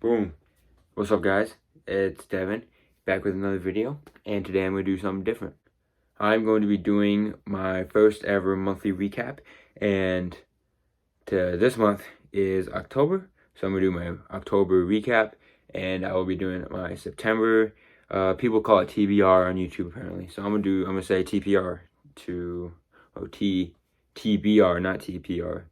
Boom. What's up, guys? It's Devin, back with another video, and today I'm going to do something different. I'm going to be doing my first ever monthly recap, and this month is October, so I'm going to do my October recap, and I will be doing my September. People call it TBR on YouTube apparently, so I'm gonna say TPR TBR, not TPR,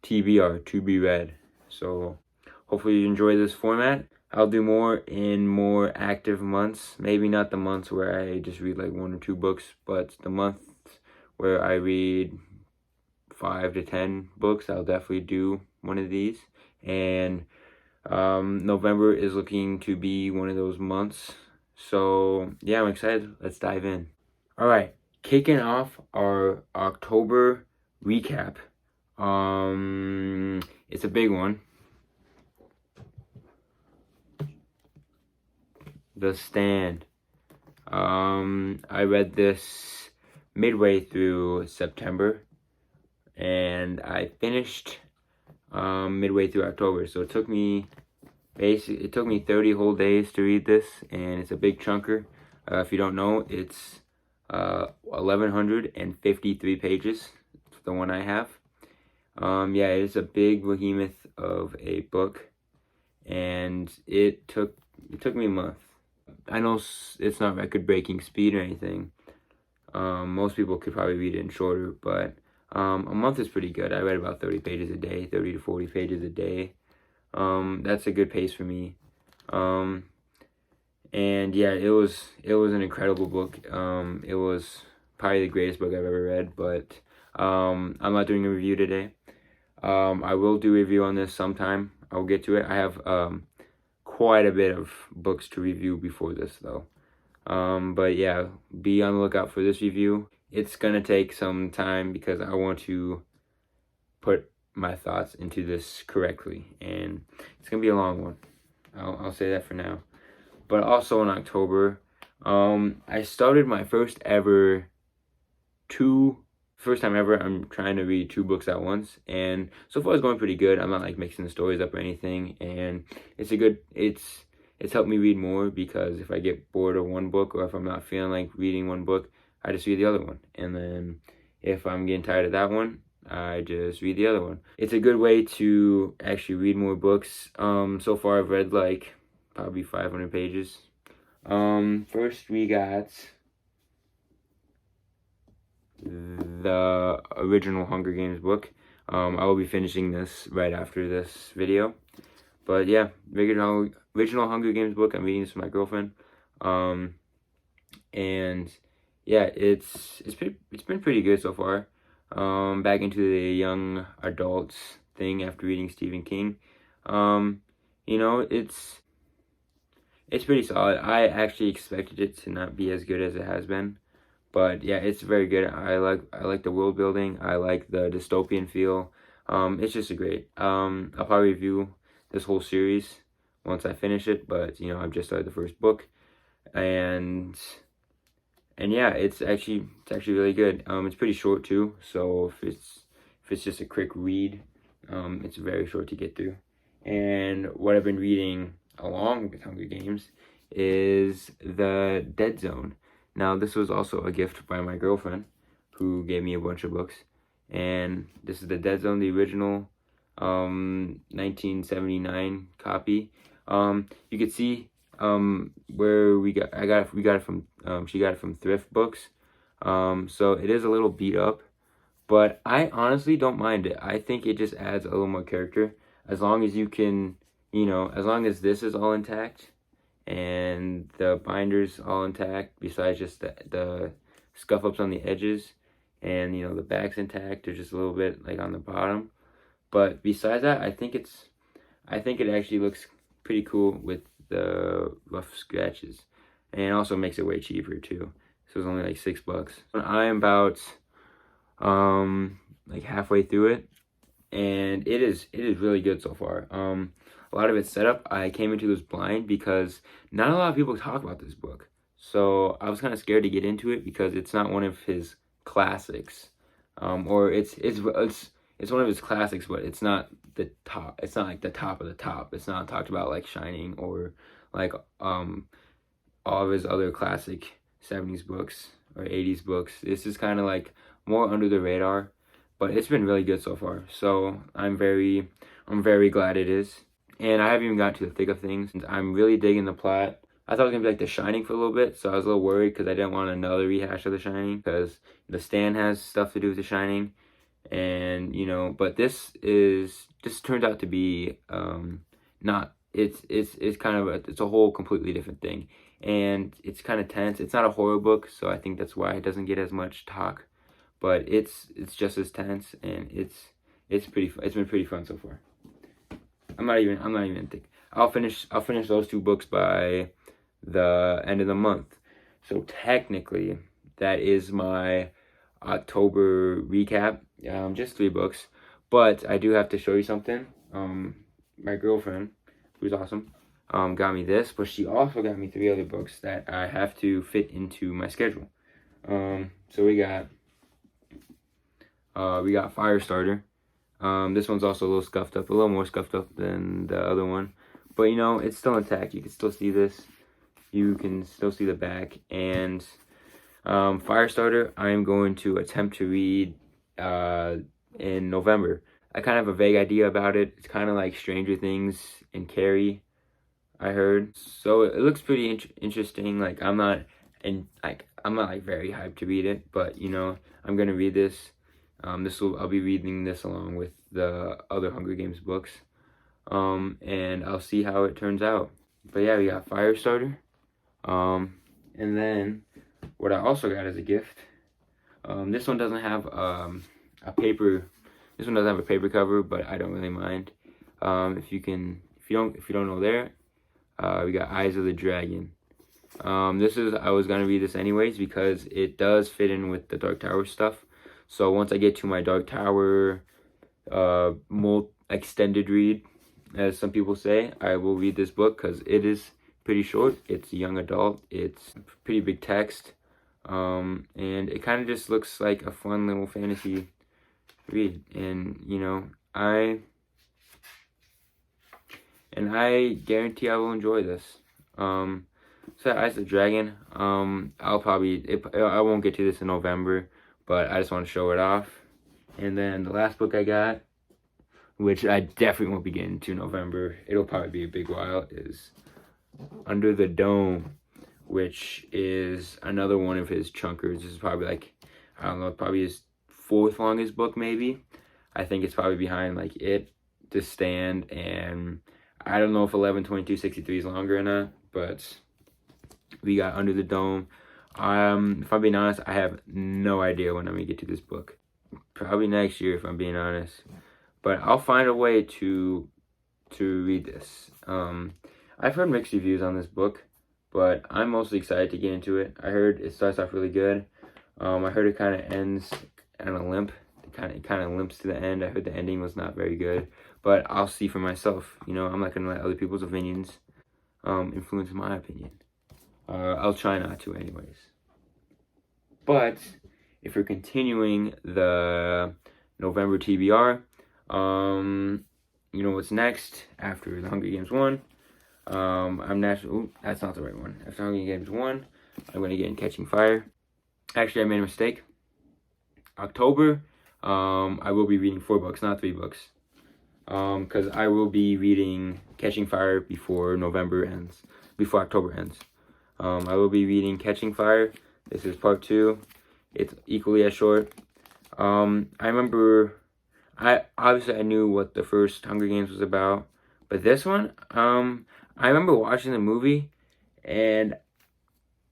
TBR, to be read. So hopefully you enjoy this format. I'll do more in more active months. Maybe not the months where I just read like 1 or 2 books, but the month where I read 5 to 10 books, I'll definitely do one of these. And November is looking to be one of those months. So yeah, I'm excited. Let's dive in. All right, kicking off our October recap. It's a big one. The Stand. I read this midway through September, and I finished midway through October. So it took me 30 whole days to read this, and it's a big chunker. If you don't know, it's 1,153 pages. It's the one I have. Yeah, it's a big behemoth of a book, and it took me a month. I know it's not record-breaking speed or anything. Most people could probably read it in shorter, but a month is pretty good. I read about 30 pages a day, 30 to 40 pages a day. That's a good pace for me. And yeah, it was an incredible book. It was probably the greatest book I've ever read, but I'm not doing a review today. I will do a review on this sometime. I'll get to it. I have quite a bit of books to review before this though. But yeah, be on the lookout for this review. It's gonna take some time because I want to put my thoughts into this correctly, and it's gonna be a long one. I'll say that for now. But also in October, I started my first time ever I'm trying to read 2 books at once, and so far it's going pretty good. I'm not like mixing the stories up or anything, and it's helped me read more, because if I get bored of one book, or if I'm not feeling like reading one book, I just read the other one. And then if I'm getting tired of that one, I just read the other one. It's a good way to actually read more books. So far I've read like probably 500 pages. First we got the original Hunger Games book. I will be finishing this right after this video. But yeah, original Hunger Games book. I'm reading this with my girlfriend. And yeah, it's been pretty good so far. Back into the young adults thing after reading Stephen King. You know, it's pretty solid. I actually expected it to not be as good as it has been. But yeah, it's very good. I like the world building. I like the dystopian feel. It's just a great. I'll probably review this whole series once I finish it. But you know, I've just started the first book, and yeah, it's actually really good. It's pretty short too. So if it's just a quick read, it's very short to get through. And what I've been reading along with Hunger Games is The Dead Zone. Now, this was also a gift by my girlfriend, who gave me a bunch of books. And this is The Dead Zone, the original 1979 copy. You could see where we got it from. She got it from Thrift Books. So it is a little beat up, but I honestly don't mind it. I think it just adds a little more character, as long as you can, you know, as long as this is all intact and the binder's all intact, besides just the scuff ups on the edges, and you know, the back's intact. There's just a little bit like on the bottom, but besides that, I think it actually looks pretty cool with the rough scratches, and it also makes it way cheaper too. So it's only like $6. I'm about like halfway through it, and it is really good so far. A lot of it's set up. I came into this blind because not a lot of people talk about this book, so I was kind of scared to get into it because it's not one of his classics, or it's one of his classics, but it's not the top. It's not like the top of the top. It's not talked about like Shining or like all of his other classic 70s books or 80s books. This is kind of like more under the radar, but it's been really good so far. So I'm very glad it is. And I haven't even gotten to the thick of things. I'm really digging the plot. I thought it was gonna be like The Shining for a little bit, so I was a little worried because I didn't want another rehash of The Shining, because The Stand has stuff to do with The Shining, and you know, but this turns out to be not. It's kind of it's a whole completely different thing, and it's kind of tense. It's not a horror book, so I think that's why it doesn't get as much talk, but it's just as tense, and it's been pretty fun so far. I'm not even thinking. I'll finish those two books by the end of the month. So technically, that is my October recap. Just 3 books, but I do have to show you something. My girlfriend, who's awesome, got me this, but she also got me 3 other books that I have to fit into my schedule. So we got Firestarter. This one's also a little scuffed up, a little more scuffed up than the other one, but you know, it's still intact. You can still see this. You can still see the back. And Firestarter, I am going to attempt to read in November. I kind of have a vague idea about it. It's kind of like Stranger Things and Carrie, I heard. So it looks pretty interesting. Like I'm not like very hyped to read it, but you know, I'm gonna read this. I'll be reading this along with the other Hunger Games books, and I'll see how it turns out. But yeah, we got Firestarter, and then what I also got as a gift. This one doesn't have a paper. This one doesn't have a paper cover, but I don't really mind. If you don't know there, we got Eyes of the Dragon. I was gonna read this anyways because it does fit in with the Dark Tower stuff. So once I get to my Dark Tower extended read, as some people say, I will read this book because it is pretty short. It's a young adult. It's pretty big text, and it kind of just looks like a fun little fantasy read. And you know, I guarantee I will enjoy this. So Eyes of the Dragon. I won't get to this in November, but I just want to show it off. And then the last book I got, which I definitely won't be getting to November, it'll probably be a big while, is Under the Dome, which is another one of his chunkers. This is probably like, I don't know, probably his 4th longest book maybe. I think it's probably behind like It, The Stand, and I don't know if 11/22/63 is longer or not, but we got Under the Dome. If I'm being honest, I have no idea when I'm gonna get to this book. Probably next year, if I'm being honest. But I'll find a way to read this. I've heard mixed reviews on this book, but I'm mostly excited to get into it. I heard it starts off really good. I heard it kind of ends on a limp. It kind of limps to the end. I heard the ending was not very good, but I'll see for myself. You know, I'm not gonna let other people's opinions influence my opinion. I'll try not to anyways. But if we're continuing the November TBR, you know what's next after the Hunger Games 1? That's not the right one. After Hunger Games 1, I'm going to get in Catching Fire. Actually, I made a mistake. October, I will be reading 4 books, not 3 books. Because I will be reading Catching Fire before October ends. I will be reading Catching Fire. This is part 2. It's equally as short. I remember, I knew what the first Hunger Games was about, but this one, I remember watching the movie, and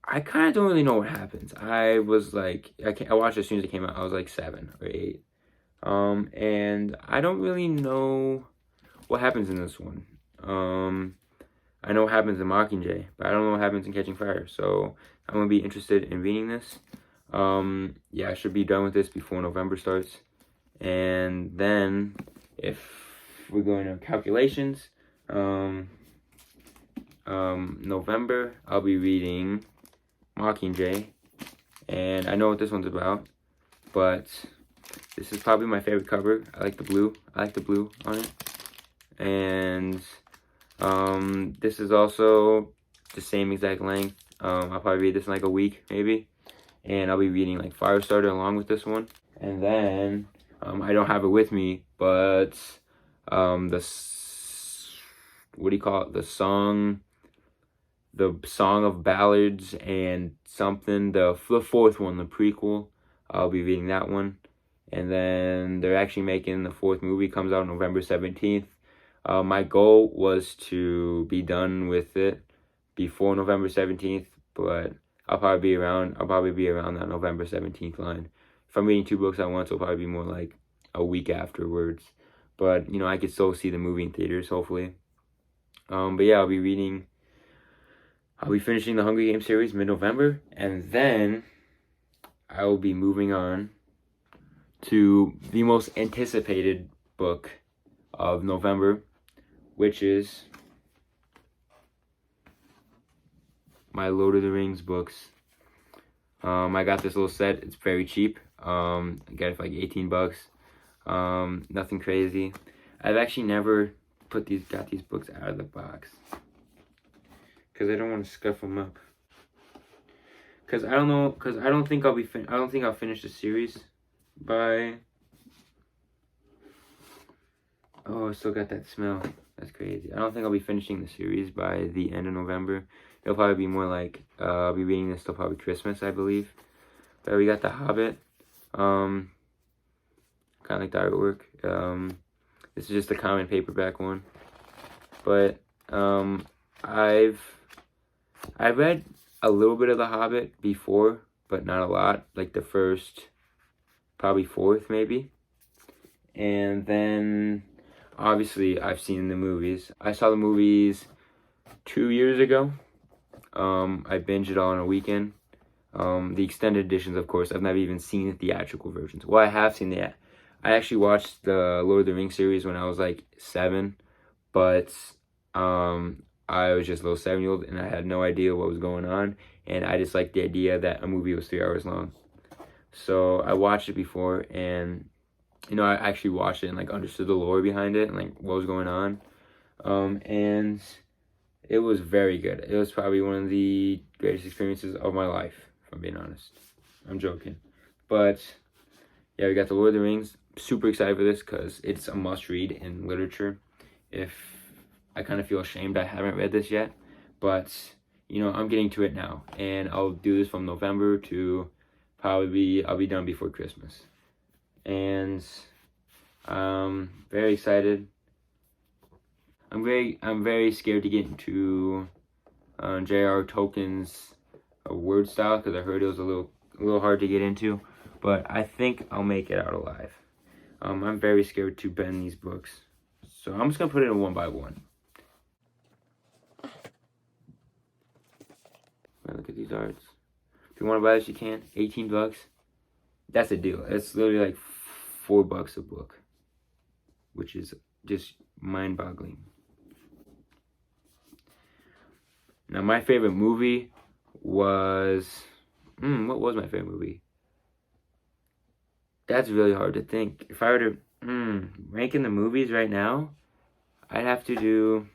I kind of don't really know what happens. I was like, I watched it as soon as it came out. I was like 7 or 8, and I don't really know what happens in this one. I know what happens in Mockingjay, but I don't know what happens in Catching Fire. So I'm gonna be interested in reading this. Yeah, I should be done with this before November starts. And then, if we're going to calculations, November, I'll be reading Mockingjay. And I know what this one's about, but this is probably my favorite cover. I like the blue on it. and this is also the same exact length. I'll probably read this in like a week, maybe. And I'll be reading like Firestarter along with this one. And then, I don't have it with me, but what do you call it? The Song of Ballads and something, the fourth one, the prequel. I'll be reading that one. And then they're actually making the fourth movie, comes out November 17th. My goal was to be done with it before November 17th, but I'll probably be around that November 17th line. If I'm reading 2 books at once, it'll probably be more like a week afterwards. But, you know, I could still see the movie in theaters, hopefully. But yeah, I'll be finishing the Hunger Games series mid-November, and then I will be moving on to the most anticipated book of November, which is my Lord of the Rings books. I got this little set. It's very cheap. I got it for like $18. Nothing crazy. I've actually never got these books out of the box because I don't want to scuff them up. Because I don't think I'll finish the series by. Oh, I still got that smell. That's crazy. I don't think I'll be finishing the series by the end of November. It'll probably be more like, I'll be reading this till probably Christmas, I believe. But we got The Hobbit. Kind of like the artwork. This is just a common paperback one. But, I've read a little bit of The Hobbit before, but not a lot. Like the first, probably fourth, maybe. And then, obviously, I've seen the movies. I saw the movies 2 years ago. I binged it all in a weekend. The extended editions, of course, I've never even seen the theatrical versions. Well, I have seen I actually watched the Lord of the Rings series when I was like 7, but I was just a little 7-year-old and I had no idea what was going on, and I just liked the idea that a movie was 3 hours long. So I watched it before, and you know, I actually watched it and like understood the lore behind it and like what was going on. And it was very good. It was probably one of the greatest experiences of my life, if I'm being honest. I'm joking. But yeah, we got the Lord of the Rings. Super excited for this because it's a must read in literature. If I kind of feel ashamed I haven't read this yet, but you know, I'm getting to it now, and I'll do this from November to I'll be done before Christmas. And very excited. I'm very scared to get into J.R. Tolkien's word style because I heard it was a little hard to get into, but I think I'll make it out alive. I'm very scared to bend these books, so I'm just gonna put it in one by one. Look at these arts. If you want to buy this, you can. $18. That's a deal. It's literally like $4 a book, which is just mind-boggling. Now, my favorite movie was... what was my favorite movie? That's really hard to think. If I were to rank in the movies right now, I'd have to do...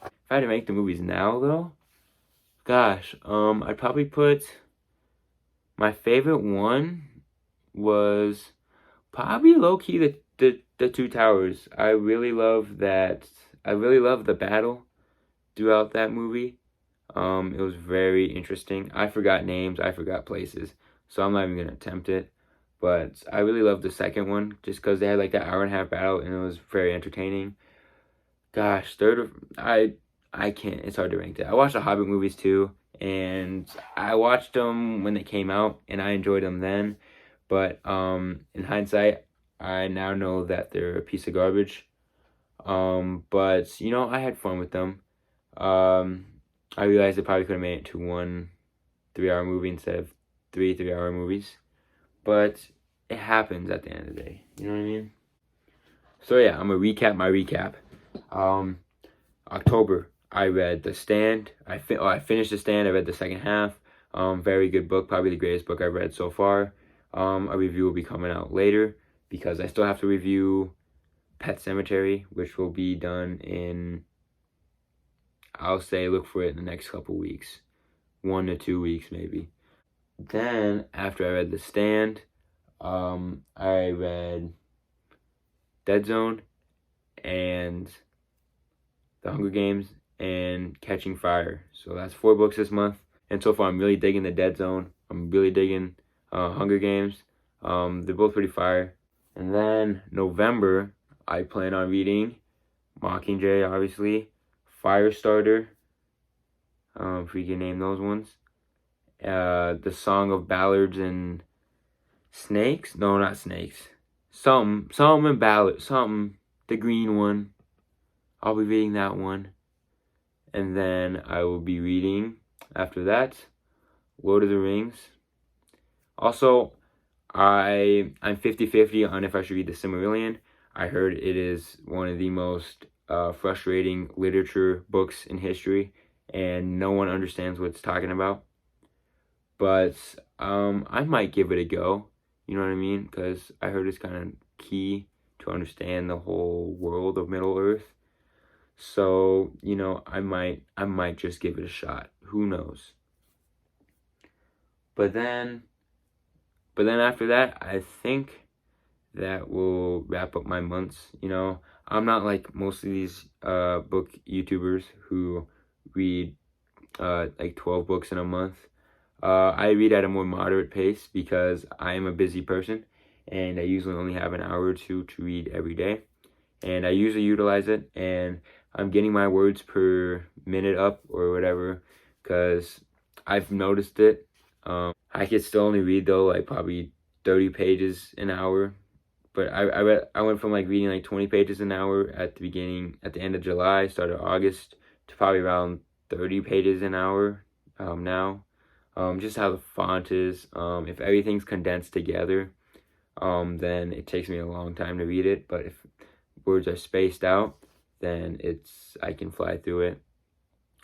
If I had to rank the movies now, though, gosh, I'd probably put... My favorite one was probably low-key the Two Towers. I really love that. I really love the battle throughout that movie. It was very interesting. I forgot names, I forgot places, so I'm not even gonna attempt it. But I really loved the second one just because they had like that hour-and-a-half battle and it was very entertaining. Gosh, I can't. It's hard to rank that. I watched the Hobbit movies too, and I watched them when they came out, and I enjoyed them then. But in hindsight, I now know that they're a piece of garbage. But you know, I had fun with them. I realized I probably could have made it to one 3-hour movie instead of 3 3-hour movies. But it happens at the end of the day. You know what I mean? So yeah, I'm gonna recap my recap. October, I read The Stand. I finished The Stand. I read the second half. Very good book. Probably the greatest book I've read so far. A review will be coming out later because I still have to review Pet Sematary, which will be done in, I'll say look for it in the next couple weeks. 1 to 2 weeks maybe. Then after I read The Stand, I read Dead Zone and The Hunger Games and Catching Fire. So that's 4 books this month. And so far I'm really digging The Dead Zone. I'm really digging Hunger Games. They're both pretty fire. And then November, I plan on reading Mockingjay, obviously, Firestarter, if we can name those ones. The Song of Ballards and Snakes? No, not Snakes. Something and Ballard, something, the green one. I'll be reading that one. And then I will be reading, after that, Lord of the Rings. Also, I'm 50-50 on if I should read The Silmarillion. I heard it is one of the most frustrating literature books in history, and no one understands what it's talking about. But I might give it a go, you know what I mean? Because I heard it's kind of key to understand the whole world of Middle-earth. So, you know, I might just give it a shot. Who knows? But then after that, I think that will wrap up my months. You know, I'm not like most of these book YouTubers who read like 12 books in a month. I read at a more moderate pace because I am a busy person and I usually only have an hour or two to read every day. And I usually utilize it, and I'm getting my words per minute up or whatever because I've noticed it. I could still only read though like probably 30 pages an hour, but I went from like reading like 20 pages an hour at the end of July, start of August, to probably around 30 pages an hour now. Just how the font is. If everything's condensed together, then it takes me a long time to read it. But if words are spaced out, then I can fly through it.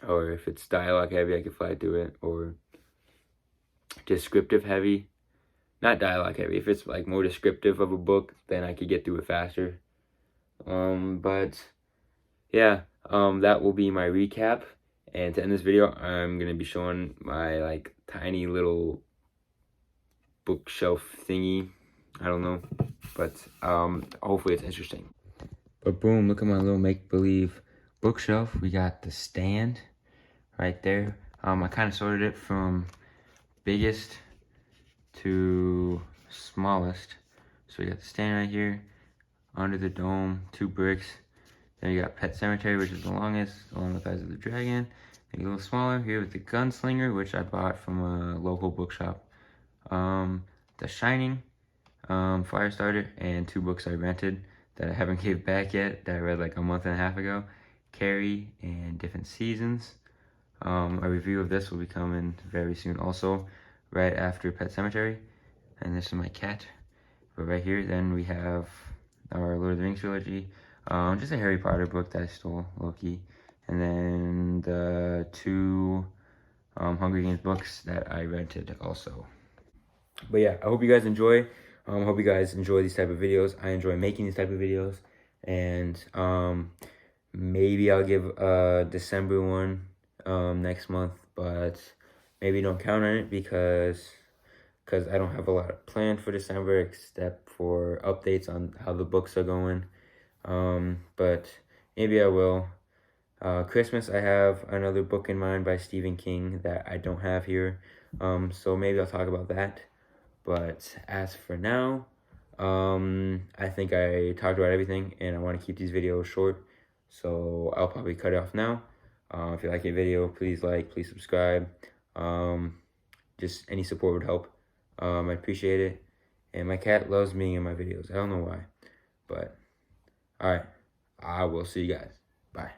Or if it's dialogue heavy, I can fly through it. Or descriptive heavy, not dialogue heavy. If it's like more descriptive of a book, then I could get through it faster. But yeah, that will be my recap. And to end this video, I'm gonna be showing my like tiny little bookshelf thingy. I don't know, but hopefully it's interesting. But boom, look at my little make-believe bookshelf. We got The Stand right there. I kind of sorted it from biggest to smallest. So we got The Stand right here, Under the Dome, 2 bricks. Then you got Pet Sematary, which is the longest, along with Eyes of the Dragon. Maybe a little smaller here with The Gunslinger, which I bought from a local bookshop. The Shining, Firestarter, and 2 books I rented that I haven't gave back yet, that I read like a month and a half ago. Carrie and Different Seasons. A review of this will be coming very soon also, right after Pet Sematary. And this is my cat. But right here, then we have our Lord of the Rings trilogy. Just a Harry Potter book that I stole, low-key. And then the 2 Hunger Games books that I rented also. But yeah, I hope you guys enjoy. I hope you guys enjoy these type of videos. I enjoy making these type of videos. And maybe I'll give a December one next month. But maybe don't count on it because I don't have a lot planned for December except for updates on how the books are going. But maybe I will. Christmas, I have another book in mind by Stephen King that I don't have here. So maybe I'll talk about that. But as for now, I think I talked about everything, and I want to keep these videos short. So I'll probably cut it off now. If you like the video, please like, please subscribe. Just any support would help. I appreciate it. And my cat loves being in my videos. I don't know why. But, alright. I will see you guys. Bye.